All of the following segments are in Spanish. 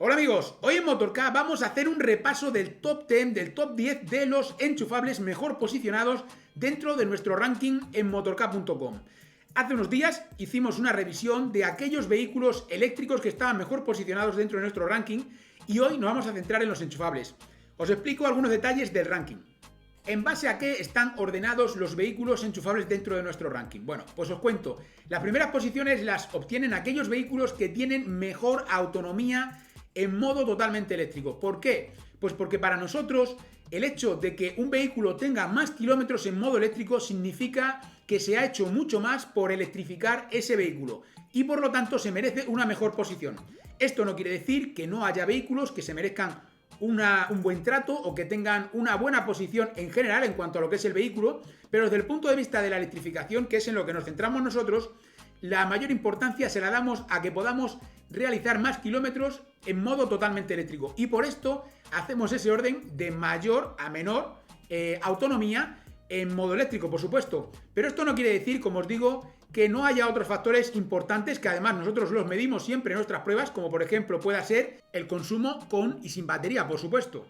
Hola amigos, hoy en Motork vamos a hacer un repaso del top 10, del top 10 de los enchufables mejor posicionados dentro de nuestro ranking en motork.com. Hace unos días hicimos una revisión de aquellos vehículos eléctricos que estaban mejor posicionados dentro de nuestro ranking y hoy nos vamos a centrar en los enchufables. Os explico algunos detalles del ranking. ¿En base a qué están ordenados los vehículos enchufables dentro de nuestro ranking? Bueno, pues os cuento. Las primeras posiciones las obtienen aquellos vehículos que tienen mejor autonomía en modo totalmente eléctrico. ¿Por qué? Pues porque para nosotros el hecho de que un vehículo tenga más kilómetros en modo eléctrico significa que se ha hecho mucho más por electrificar ese vehículo y por lo tanto se merece una mejor posición. Esto no quiere decir que no haya vehículos que se merezcan un buen trato o que tengan una buena posición en general en cuanto a lo que es el vehículo, pero desde el punto de vista de la electrificación, que es en lo que nos centramos nosotros, la mayor importancia se la damos a que podamos realizar más kilómetros en modo totalmente eléctrico y por esto hacemos ese orden de mayor a menor autonomía en modo eléctrico, por supuesto. Pero esto no quiere decir, como os digo, que no haya otros factores importantes que además nosotros los medimos siempre en nuestras pruebas, como por ejemplo pueda ser el consumo con y sin batería, por supuesto.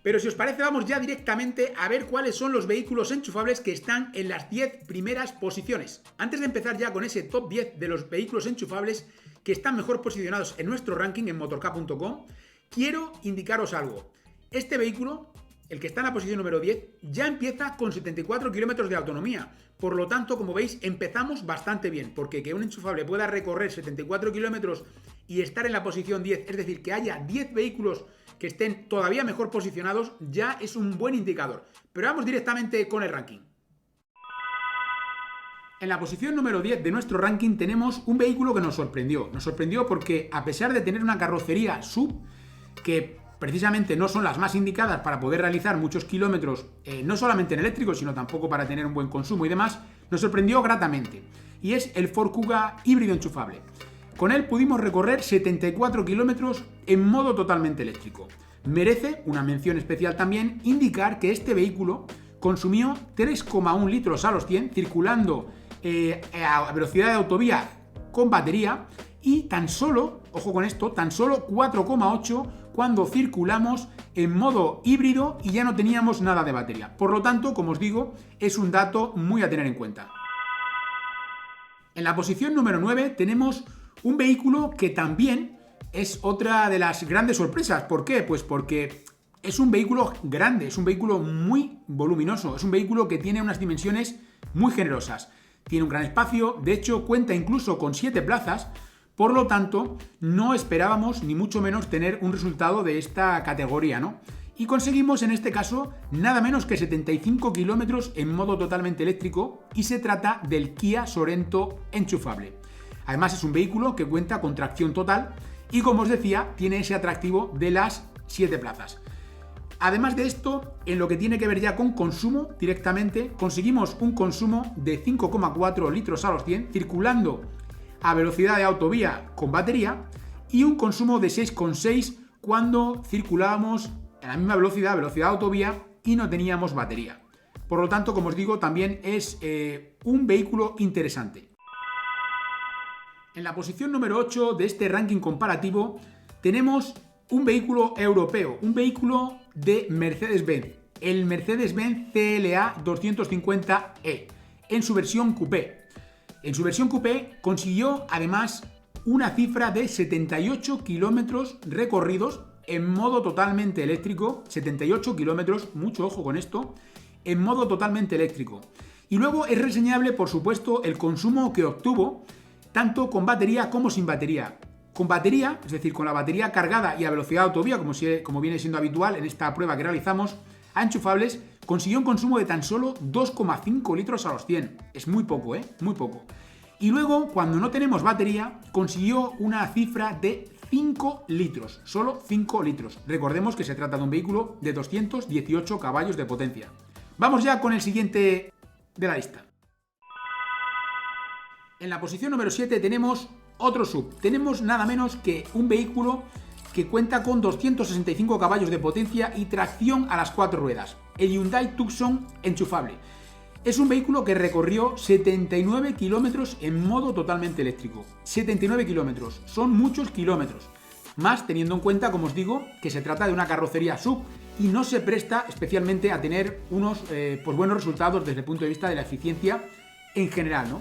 Pero si os parece, vamos ya directamente a ver cuáles son los vehículos enchufables que están en las 10 primeras posiciones. Antes de empezar ya con ese top 10 de los vehículos enchufables que están mejor posicionados en nuestro ranking en motork.com, quiero indicaros algo. Este vehículo, el que está en la posición número 10, ya empieza con 74 kilómetros de autonomía. Por lo tanto, como veis, empezamos bastante bien, porque que un enchufable pueda recorrer 74 kilómetros y estar en la posición 10, es decir, que haya 10 vehículos que estén todavía mejor posicionados, ya es un buen indicador. Pero vamos directamente con el ranking. En la posición número 10 de nuestro ranking tenemos un vehículo que nos sorprendió. Nos sorprendió porque a pesar de tener una carrocería SUV, que precisamente no son las más indicadas para poder realizar muchos kilómetros, no solamente en eléctrico, sino tampoco para tener un buen consumo y demás, nos sorprendió gratamente. Y es el Ford Kuga híbrido enchufable. Con él pudimos recorrer 74 kilómetros en modo totalmente eléctrico. Merece una mención especial también indicar que este vehículo consumió 3,1 litros a los 100 circulando a velocidad de autovía con batería y tan solo, ojo con esto, tan solo 4,8 cuando circulamos en modo híbrido y ya no teníamos nada de batería. Por lo tanto, como os digo, es un dato muy a tener en cuenta. En la posición número 9 tenemos un vehículo que también es otra de las grandes sorpresas. ¿Por qué? Pues porque es un vehículo grande, es un vehículo muy voluminoso, es un vehículo que tiene unas dimensiones muy generosas. Tiene un gran espacio, de hecho cuenta incluso con 7 plazas, por lo tanto no esperábamos ni mucho menos tener un resultado de esta categoría, ¿no? Y conseguimos en este caso nada menos que 75 kilómetros en modo totalmente eléctrico y se trata del Kia Sorento enchufable. Además es un vehículo que cuenta con tracción total y como os decía tiene ese atractivo de las 7 plazas. Además de esto, en lo que tiene que ver ya con consumo directamente, conseguimos un consumo de 5,4 litros a los 100 circulando a velocidad de autovía con batería y un consumo de 6,6 cuando circulábamos a la misma velocidad de autovía y no teníamos batería. Por lo tanto, como os digo, también es un vehículo interesante. En la posición número 8 de este ranking comparativo tenemos un vehículo europeo, un vehículo de Mercedes-Benz, el Mercedes-Benz CLA 250e, en su versión coupé. En su versión coupé consiguió además una cifra de 78 kilómetros recorridos en modo totalmente eléctrico, 78 kilómetros, mucho ojo con esto, en modo totalmente eléctrico. Y luego es reseñable, por supuesto, el consumo que obtuvo, tanto con batería como sin batería. Con batería, es decir, con la batería cargada y a velocidad de autovía, como viene siendo habitual en esta prueba que realizamos, a enchufables, consiguió un consumo de tan solo 2,5 litros a los 100. Es muy poco, muy poco. Y luego, cuando no tenemos batería, consiguió una cifra de 5 litros, solo 5 litros. Recordemos que se trata de un vehículo de 218 caballos de potencia. Vamos ya con el siguiente de la lista. En la posición número 7 tenemos otro SUV. Tenemos nada menos que un vehículo que cuenta con 265 caballos de potencia y tracción a las 4 ruedas. El Hyundai Tucson enchufable. Es un vehículo que recorrió 79 kilómetros en modo totalmente eléctrico. 79 kilómetros. Son muchos kilómetros. Más teniendo en cuenta, como os digo, que se trata de una carrocería SUV y no se presta especialmente a tener unos pues buenos resultados desde el punto de vista de la eficiencia en general, ¿no?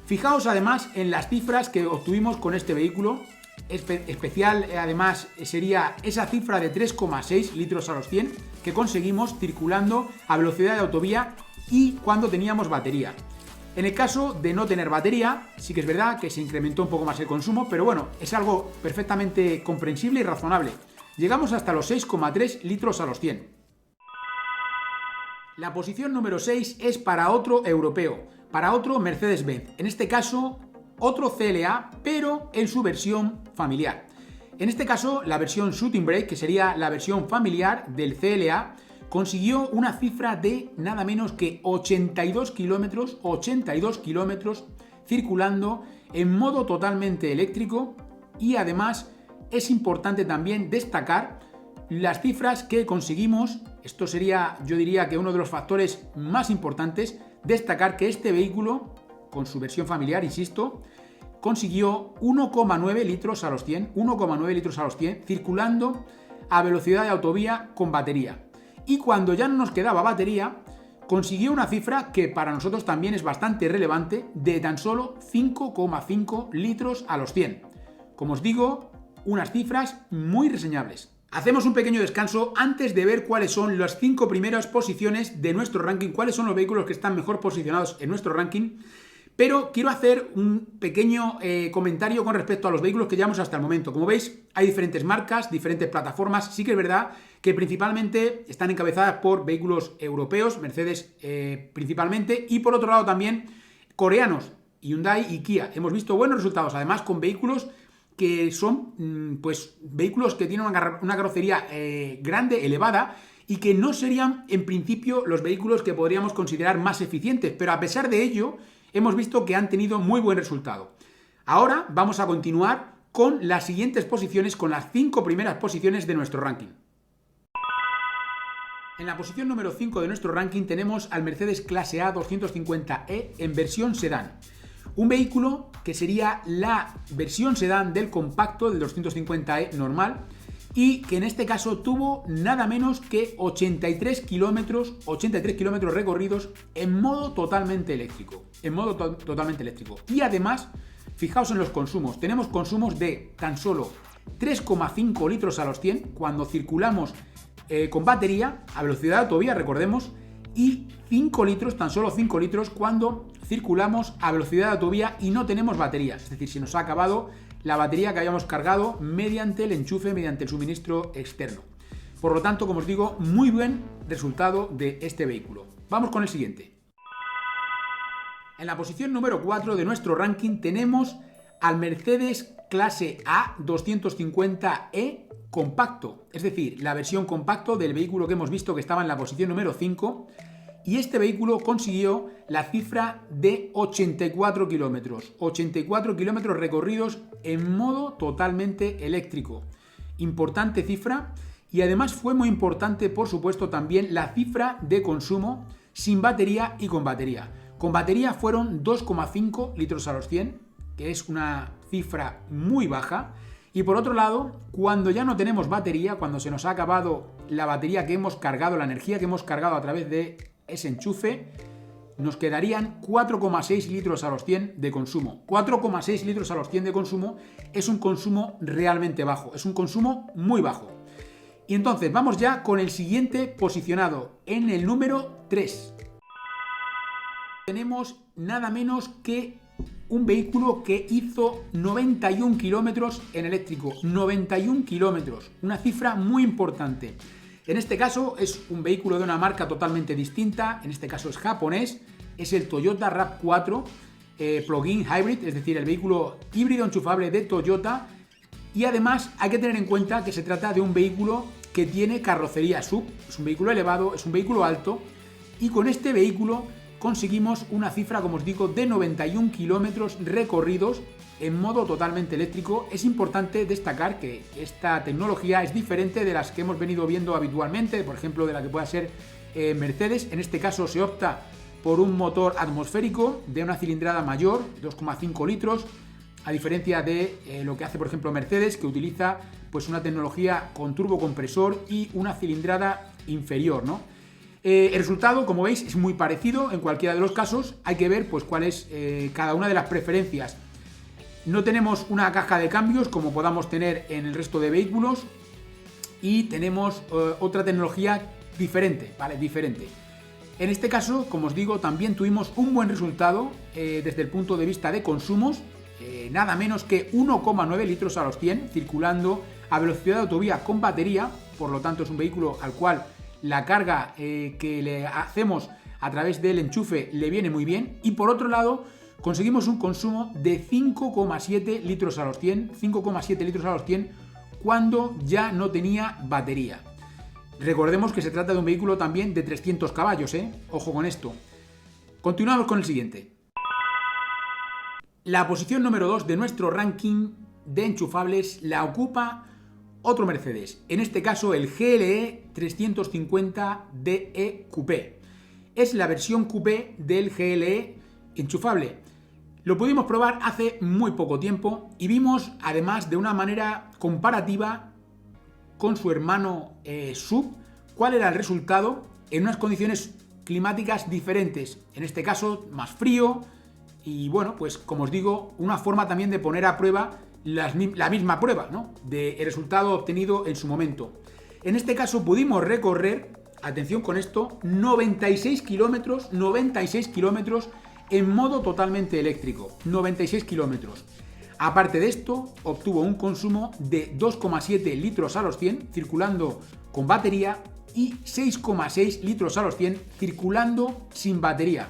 Fijaos además en las cifras que obtuvimos con este vehículo. Especial además sería esa cifra de 3,6 litros a los 100 que conseguimos circulando a velocidad de autovía y cuando teníamos batería. En el caso de no tener batería, sí que es verdad que se incrementó un poco más el consumo, pero bueno, es algo perfectamente comprensible y razonable. Llegamos hasta los 6,3 litros a los 100. La posición número 6 es para otro europeo, para otro Mercedes-Benz. En este caso, otro CLA, pero en su versión familiar. En este caso, la versión Shooting Brake, que sería la versión familiar del CLA, consiguió una cifra de nada menos que 82 kilómetros circulando en modo totalmente eléctrico, y además es importante también destacar las cifras que conseguimos. Esto sería, yo diría que uno de los factores más importantes, destacar que este vehículo, con su versión familiar, insisto, consiguió 1,9 litros a los 100, 1,9 litros a los 100, circulando a velocidad de autovía con batería. Y cuando ya no nos quedaba batería, consiguió una cifra que para nosotros también es bastante relevante, de tan solo 5,5 litros a los 100. Como os digo, unas cifras muy reseñables. Hacemos un pequeño descanso antes de ver cuáles son las 5 primeras posiciones de nuestro ranking, cuáles son los vehículos que están mejor posicionados en nuestro ranking. Pero quiero hacer un pequeño comentario con respecto a los vehículos que llevamos hasta el momento. Como veis, hay diferentes marcas, diferentes plataformas. Sí que es verdad que principalmente están encabezadas por vehículos europeos, Mercedes principalmente, y por otro lado también coreanos, Hyundai y Kia. Hemos visto buenos resultados, además con vehículos que son pues vehículos que tienen una carrocería grande, elevada, y que no serían en principio los vehículos que podríamos considerar más eficientes, pero a pesar de ello hemos visto que han tenido muy buen resultado. Ahora vamos a continuar con las siguientes posiciones, con las 5 primeras posiciones de nuestro ranking. En la posición número 5 de nuestro ranking tenemos al Mercedes Clase A 250e en versión sedán. Un vehículo que sería la versión sedán del compacto del 250e normal, y que en este caso tuvo nada menos que 83 kilómetros recorridos en modo totalmente eléctrico. Y además, fijaos en los consumos. Tenemos consumos de tan solo 3,5 litros a los 100 cuando circulamos con batería a velocidad de autovía, recordemos, y 5 litros, tan solo 5 litros cuando circulamos a velocidad de autovía y no tenemos baterías. Es decir, se nos ha acabado la batería que habíamos cargado mediante el enchufe, mediante el suministro externo. Por lo tanto, como os digo, muy buen resultado de este vehículo. Vamos con el siguiente. En la posición número 4 de nuestro ranking tenemos al Mercedes Clase A 250e compacto, es decir, la versión compacto del vehículo que hemos visto que estaba en la posición número 5, y este vehículo consiguió la cifra de 84 kilómetros recorridos en modo totalmente eléctrico. Importante cifra, y además fue muy importante, por supuesto, también la cifra de consumo sin batería y con batería. Con batería fueron 2,5 litros a los 100, que es una cifra muy baja. Y por otro lado, cuando ya no tenemos batería, cuando se nos ha acabado la batería que hemos cargado, la energía que hemos cargado a través de ese enchufe, nos quedarían 4,6 litros a los 100 de consumo. 4,6 litros a los 100 de consumo es un consumo realmente bajo, es un consumo muy bajo. Y entonces vamos ya con el siguiente posicionado, en el número 3. Tenemos nada menos que un vehículo que hizo 91 kilómetros en eléctrico. 91 kilómetros, una cifra muy importante. En este caso es un vehículo de una marca totalmente distinta, en este caso es japonés, es el Toyota RAV4 Plug-in Hybrid, es decir, el vehículo híbrido enchufable de Toyota, y además hay que tener en cuenta que se trata de un vehículo que tiene carrocería SUV, es un vehículo elevado, es un vehículo alto, y con este vehículo conseguimos una cifra, como os digo, de 91 kilómetros recorridos en modo totalmente eléctrico. Es importante destacar que esta tecnología es diferente de las que hemos venido viendo habitualmente, por ejemplo, de la que pueda ser Mercedes. En este caso se opta por un motor atmosférico de una cilindrada mayor, 2,5 litros, a diferencia de lo que hace, por ejemplo, Mercedes, que utiliza pues una tecnología con turbocompresor y una cilindrada inferior, ¿no? El resultado, como veis, es muy parecido en cualquiera de los casos. Hay que ver pues cuál es cada una de las preferencias. No tenemos una caja de cambios como podamos tener en el resto de vehículos y tenemos otra tecnología diferente, ¿vale? Diferente. En este caso, como os digo, también tuvimos un buen resultado desde el punto de vista de consumos, nada menos que 1,9 litros a los 100, circulando a velocidad de autovía con batería. Por lo tanto, es un vehículo al cual la carga que le hacemos a través del enchufe le viene muy bien. Y por otro lado, conseguimos un consumo de 5,7 litros a los 100, 5,7 litros a los 100 cuando ya no tenía batería. Recordemos que se trata de un vehículo también de 300 caballos, Ojo con esto. Continuamos con el siguiente. La posición número 2 de nuestro ranking de enchufables la ocupa otro Mercedes, en este caso el GLE 350 DE Coupé. Es la versión coupé del GLE enchufable. Lo pudimos probar hace muy poco tiempo y vimos además de una manera comparativa con su hermano SUV cuál era el resultado en unas condiciones climáticas diferentes, en este caso más frío y bueno, pues como os digo, una forma también de poner a prueba la misma prueba, ¿no? Del resultado obtenido en su momento. En este caso pudimos recorrer, atención con esto, 96 kilómetros en modo totalmente eléctrico, 96 kilómetros. Aparte de esto, obtuvo un consumo de 2,7 litros a los 100 circulando con batería y 6,6 litros a los 100 circulando sin batería.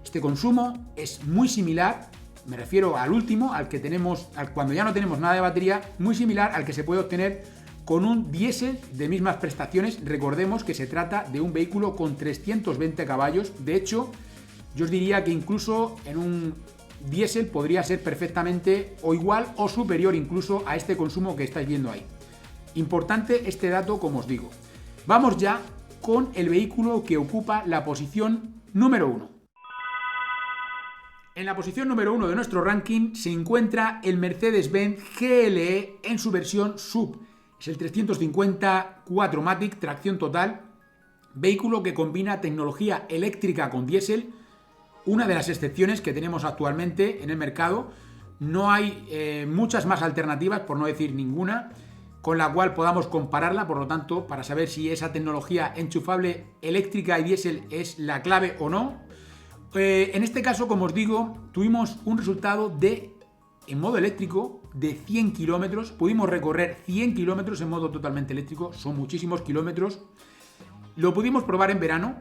Este consumo es muy similar, me refiero al último, al que tenemos cuando ya no tenemos nada de batería, muy similar al que se puede obtener con un diésel de mismas prestaciones. Recordemos que se trata de un vehículo con 320 caballos. De hecho, yo os diría que incluso en un diésel podría ser perfectamente o igual o superior incluso a este consumo que estáis viendo ahí. Importante este dato, como os digo. Vamos ya con el vehículo que ocupa la posición número 1. En la posición número 1 de nuestro ranking se encuentra el Mercedes-Benz GLE en su versión SUV. Es el 350 4MATIC, tracción total, vehículo que combina tecnología eléctrica con diésel, una de las excepciones que tenemos actualmente en el mercado. No hay muchas más alternativas, por no decir ninguna, con la cual podamos compararla, por lo tanto, para saber si esa tecnología enchufable eléctrica y diésel es la clave o no. En este caso, como os digo, tuvimos un resultado en modo eléctrico de 100 kilómetros. Pudimos recorrer 100 kilómetros en modo totalmente eléctrico, son muchísimos kilómetros. Lo pudimos probar en verano,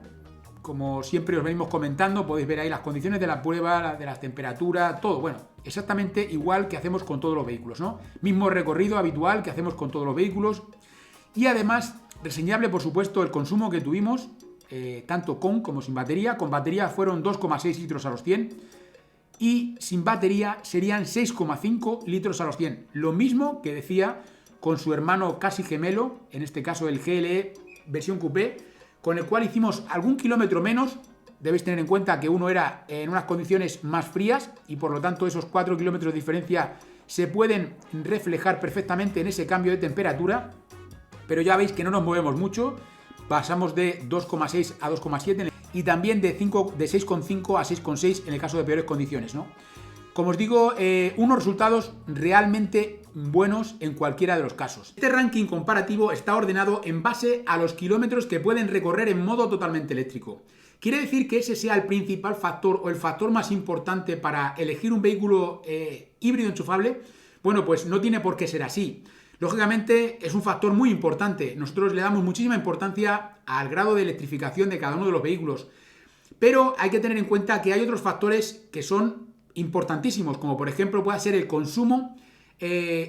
como siempre os venimos comentando, podéis ver ahí las condiciones de la prueba, de las temperaturas, todo, bueno, exactamente igual que hacemos con todos los vehículos, ¿no? Mismo recorrido habitual que hacemos con todos los vehículos. Y además, reseñable por supuesto el consumo que tuvimos, tanto con como sin batería. Con batería fueron 2,6 litros a los 100 y sin batería serían 6,5 litros a los 100. Lo mismo que decía con su hermano casi gemelo, en este caso el GLE versión coupé, con el cual hicimos algún kilómetro menos. Debéis tener en cuenta que uno era en unas condiciones más frías y por lo tanto esos 4 kilómetros de diferencia se pueden reflejar perfectamente en ese cambio de temperatura, pero ya veis que no nos movemos mucho. Pasamos de 2,6 a 2,7 y también de 6,5 a 6,6 en el caso de peores condiciones, ¿no? Como os digo, unos resultados realmente buenos en cualquiera de los casos. Este ranking comparativo está ordenado en base a los kilómetros que pueden recorrer en modo totalmente eléctrico. ¿Quiere decir que ese sea el principal factor o el factor más importante para elegir un vehículo híbrido enchufable? Bueno, pues no tiene por qué ser así. Lógicamente es un factor muy importante. Nosotros le damos muchísima importancia al grado de electrificación de cada uno de los vehículos. Pero hay que tener en cuenta que hay otros factores que son importantísimos, como por ejemplo puede ser el consumo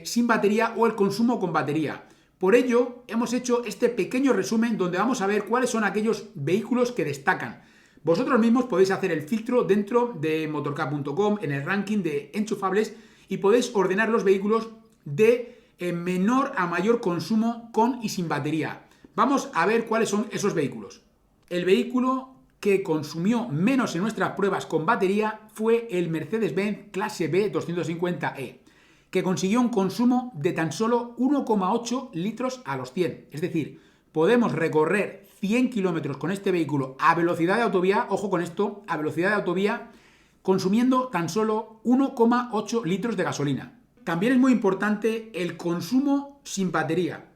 sin batería o el consumo con batería. Por ello, hemos hecho este pequeño resumen donde vamos a ver cuáles son aquellos vehículos que destacan. Vosotros mismos podéis hacer el filtro dentro de motorcar.com en el ranking de enchufables y podéis ordenar los vehículos de menor a mayor consumo con y sin batería. Vamos a ver cuáles son esos vehículos. El vehículo que consumió menos en nuestras pruebas con batería fue el Mercedes-Benz Clase B 250e. que consiguió un consumo de tan solo 1,8 litros a los 100. Es decir, podemos recorrer 100 kilómetros con este vehículo a velocidad de autovía, ojo con esto, a velocidad de autovía, consumiendo tan solo 1,8 litros de gasolina. También es muy importante el consumo sin batería.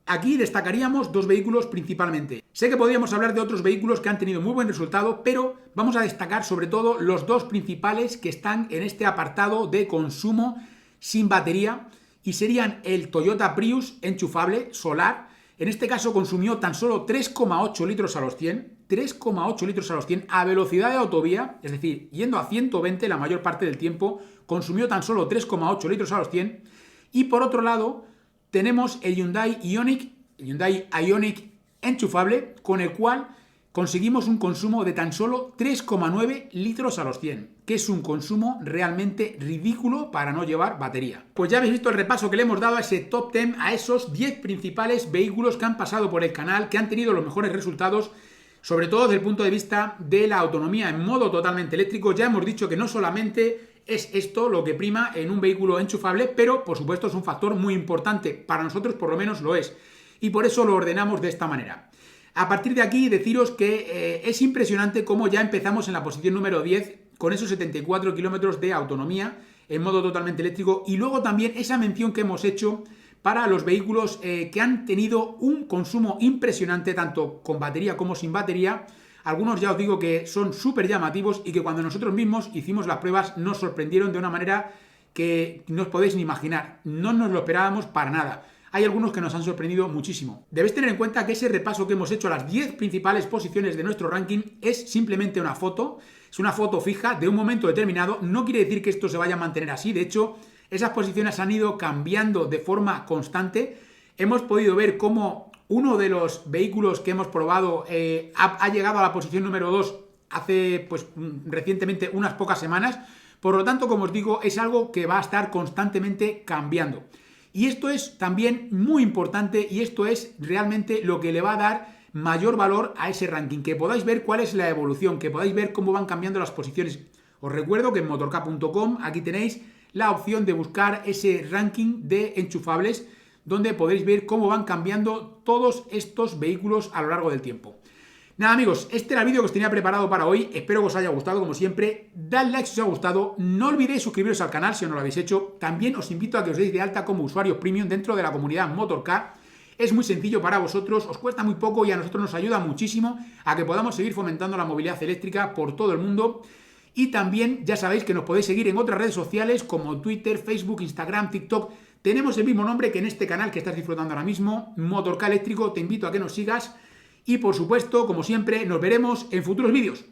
Aquí destacaríamos dos vehículos principalmente. Sé que podríamos hablar de otros vehículos que han tenido muy buen resultado, pero vamos a destacar sobre todo los dos principales que están en este apartado de consumo sin batería y serían el Toyota Prius enchufable solar. En este caso consumió tan solo 3,8 litros a los 100, 3,8 litros a los 100 a velocidad de autovía, es decir, yendo a 120 la mayor parte del tiempo, consumió tan solo 3,8 litros a los 100. Y por otro lado, tenemos el Hyundai Ioniq enchufable, con el cual conseguimos un consumo de tan solo 3,9 litros a los 100, que es un consumo realmente ridículo para no llevar batería. Pues ya habéis visto el repaso que le hemos dado a ese top 10, a esos 10 principales vehículos que han pasado por el canal, que han tenido los mejores resultados, sobre todo desde el punto de vista de la autonomía en modo totalmente eléctrico. Ya hemos dicho que no solamente es esto lo que prima en un vehículo enchufable, pero por supuesto es un factor muy importante, para nosotros por lo menos lo es, y por eso lo ordenamos de esta manera. A partir de aquí deciros que es impresionante cómo ya empezamos en la posición número 10 con esos 74 kilómetros de autonomía en modo totalmente eléctrico, y luego también esa mención que hemos hecho para los vehículos que han tenido un consumo impresionante tanto con batería como sin batería. Algunos ya os digo que son súper llamativos y que cuando nosotros mismos hicimos las pruebas nos sorprendieron de una manera que no os podéis ni imaginar. No nos lo esperábamos para nada. Hay algunos que nos han sorprendido muchísimo. Debéis tener en cuenta que ese repaso que hemos hecho a las 10 principales posiciones de nuestro ranking es simplemente una foto. Es una foto fija de un momento determinado. No quiere decir que esto se vaya a mantener así. De hecho, esas posiciones han ido cambiando de forma constante. Hemos podido ver cómo uno de los vehículos que hemos probado ha llegado a la posición número 2 hace recientemente unas pocas semanas. Por lo tanto, como os digo, es algo que va a estar constantemente cambiando. Y esto es también muy importante y esto es realmente lo que le va a dar mayor valor a ese ranking, que podáis ver cuál es la evolución, que podáis ver cómo van cambiando las posiciones. Os recuerdo que en motork.com aquí tenéis la opción de buscar ese ranking de enchufables, donde podéis ver cómo van cambiando todos estos vehículos a lo largo del tiempo. Nada amigos, este era el vídeo que os tenía preparado para hoy, espero que os haya gustado como siempre, dad like si os ha gustado, no olvidéis suscribiros al canal si no lo habéis hecho, también os invito a que os deis de alta como usuarios premium dentro de la comunidad Motork. Es muy sencillo para vosotros, os cuesta muy poco y a nosotros nos ayuda muchísimo a que podamos seguir fomentando la movilidad eléctrica por todo el mundo. Y también ya sabéis que nos podéis seguir en otras redes sociales como Twitter, Facebook, Instagram, TikTok. Tenemos el mismo nombre que en este canal que estás disfrutando ahora mismo, Motork Eléctrico. Te invito a que nos sigas y por supuesto, como siempre, nos veremos en futuros vídeos.